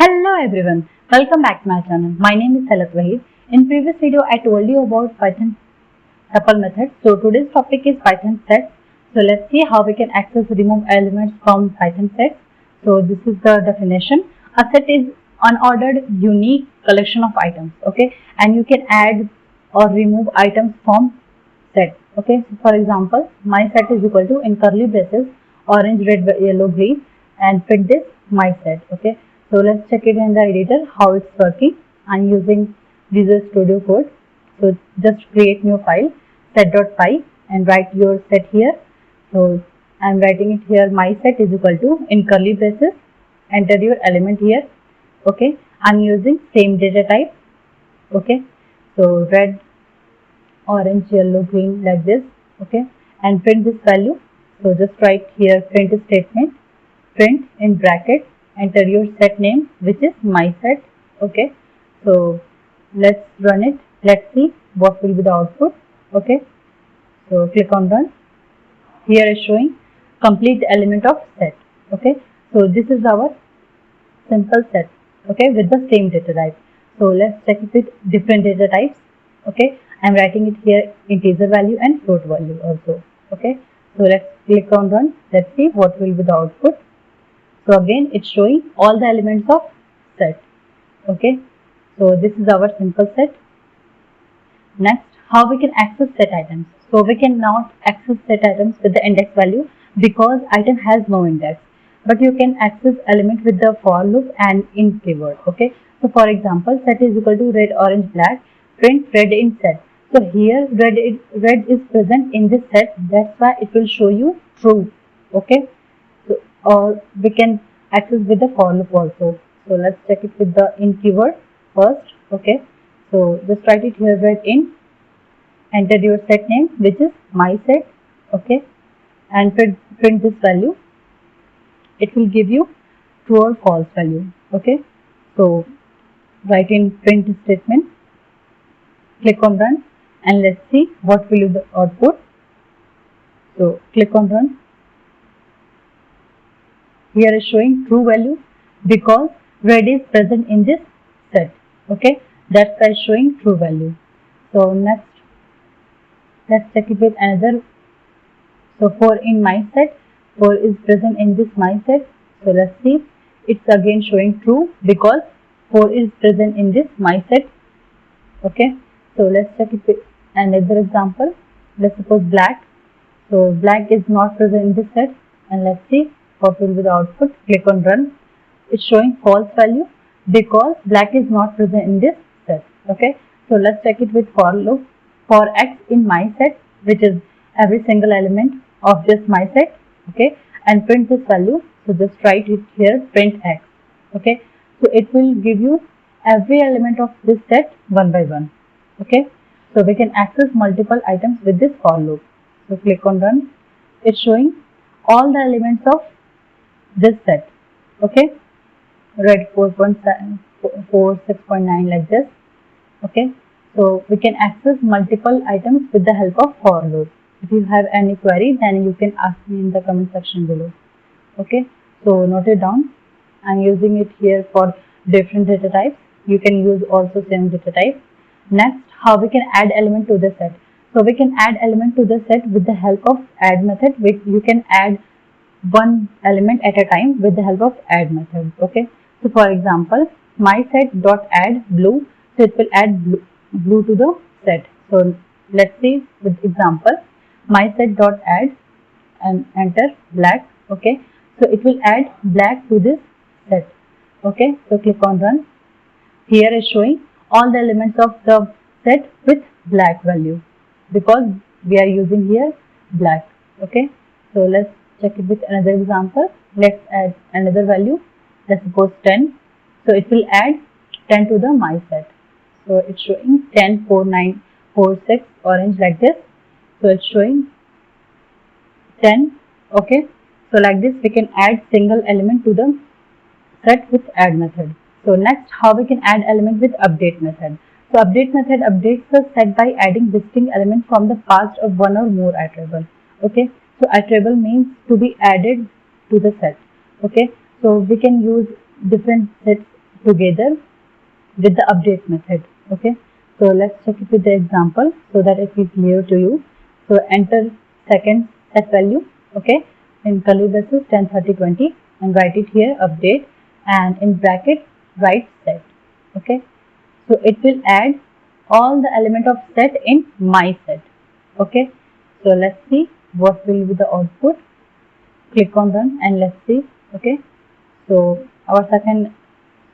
Hello everyone, welcome back to my channel. My name is Talat Waheed. In previous video I told you about Python tuple method. So today's topic is Python sets. So let's see how we can access remove elements from Python sets. So this is the definition. A set is unordered unique collection of items, okay, and you can add or remove items from set, okay. So for example, my set is equal to, in curly braces, orange, red, yellow, green, and print this my set, okay. So let's check it in the editor how it's working. I'm using Visual Studio Code. So just create new file set.py and write your set here. So I'm writing it here, my set is equal to, in curly braces, enter your element here, okay. I'm using same data type, okay. So red, orange, yellow, green, like this, okay, and print this value. So just write here print statement, print in bracket, enter your set name, which is my set, okay. So let's run it, let's see what will be the output, okay. So click on run. Here is showing complete element of set, okay. So this is our simple set, okay, with the same data type. So let's check it with different data types, okay. I'm writing it here integer value and float value also, okay. So let's click on run, let's see what will be the output. So again it's showing all the elements of set, okay. So this is our simple set. Next, how we can access set items. So we cannot access set items with the index value because item has no index, but you can access element with the for loop and in keyword, okay. So for example, set is equal to red, orange, black, print red in set. So here red is present in this set, that's why it will show you true, okay. So, or we can access with the for loop also. So let's check it with the in keyword first, okay. So just write it here red in, enter your set name, which is my set, okay, and print this value. It will give you true or false value, okay. So write in print statement, click on run, and let's see what will be the output. So click on run. Here is showing true value because red is present in this set, okay. That's why it's showing true value. So next, let's check it with another. So 4 in my set, 4 is present in this my set. So let's see, it's again showing true because 4 is present in this my set, okay. So let's check it with another example. Let's suppose black. So black is not present in this set, and let's see what will be the output. Click on run. It's showing false value because black is not present in this set, okay. So let's check it with for loop. For x in my set, which is every single element of this my set, okay, and print this value. So just write it here print x, okay. So it will give you every element of this set one by one, okay. So we can access multiple items with this for loop. So click on run. It's showing all the elements of this set, okay. Red 4.7, 4, 6.9, like this, okay. So we can access multiple items with the help of for loop. If you have any query, then you can ask me in the comment section below, okay. So note it down. I'm using it here for different data types. You can use also same data type. Next, how we can add element to the set. So we can add element to the set with the help of add method, which you can add one element at a time with the help of add method, okay. So for example, my set dot add blue, so it will add blue to the set. So let's see with example, my set dot add and enter black, okay. So it will add black to this set, okay. So click on run. Here is showing all the elements of the set with black value because we are using here black, okay. So let's check it with another example. Let's add another value. Let's suppose 10. So it will add 10 to the my set. So it's showing 10, 4, 9, 4, 6, orange, like this. So it's showing 10, okay. So like this we can add single element to the set with add method. So next, how we can add element with update method. So update method updates the set by adding distinct element from the past of one or more iterable, okay. So iterable means to be added to the set, okay. So we can use different sets together with the update method. Okay, so let's check it with the example so that it is clear to you. So enter second set value, okay, in curly braces 10, 30, 20, and write it here update, and in bracket write set. Okay, so it will add all the element of set in my set. Okay, so let's see what will be the output. Click on them and let's see. Okay, so our second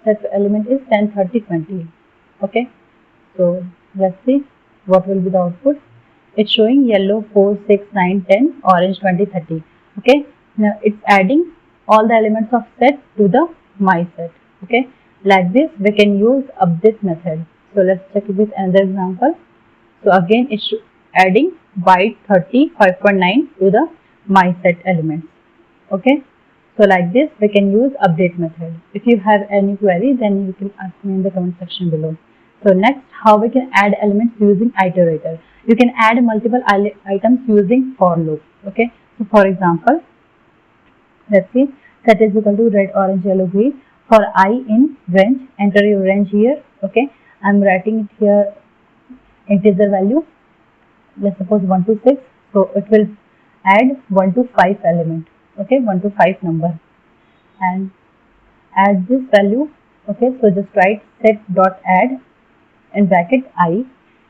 set element is 10, 30, 20. Okay, so let's see what will be the output. It's showing yellow 4, 6, 9, 10, orange 20, 30. Okay, now it's adding all the elements of set to the my set. Okay, like this we can use update method. So let's check it with another example. So again it's adding byte 30, 5.9 to the my set elements. Okay, so like this we can use update method. If you have any query, then you can ask me in the comment section below. So next, how we can add elements using iterator. You can add multiple items using for loop. Okay, so for example, let's see, set is equal to red, orange, yellow, green. For I in range, enter your range here. Okay, I'm writing it here integer value. Let's suppose 1 to 6. So it will add 1 to 5 element. Okay, 1 to 5 number, and add this value. Okay, so just write set dot add in bracket I.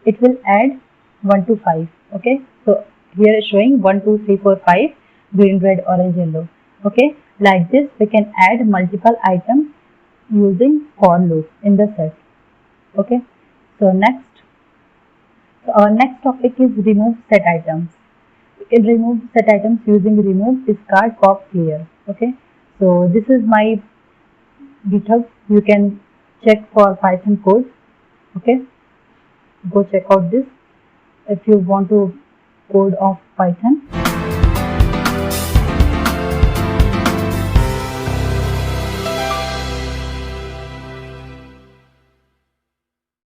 It will add 1 to 5. Okay, so here is showing 1, 2, 3, 4, 5, green, red, orange, yellow. Okay, like this we can add multiple items using for loop in the set. Okay, so our next topic is remove set items. You can remove set items using remove, discard, pop, clear. Okay, so this is my GitHub. You can check for Python code. Okay, go check out this if you want to code of Python.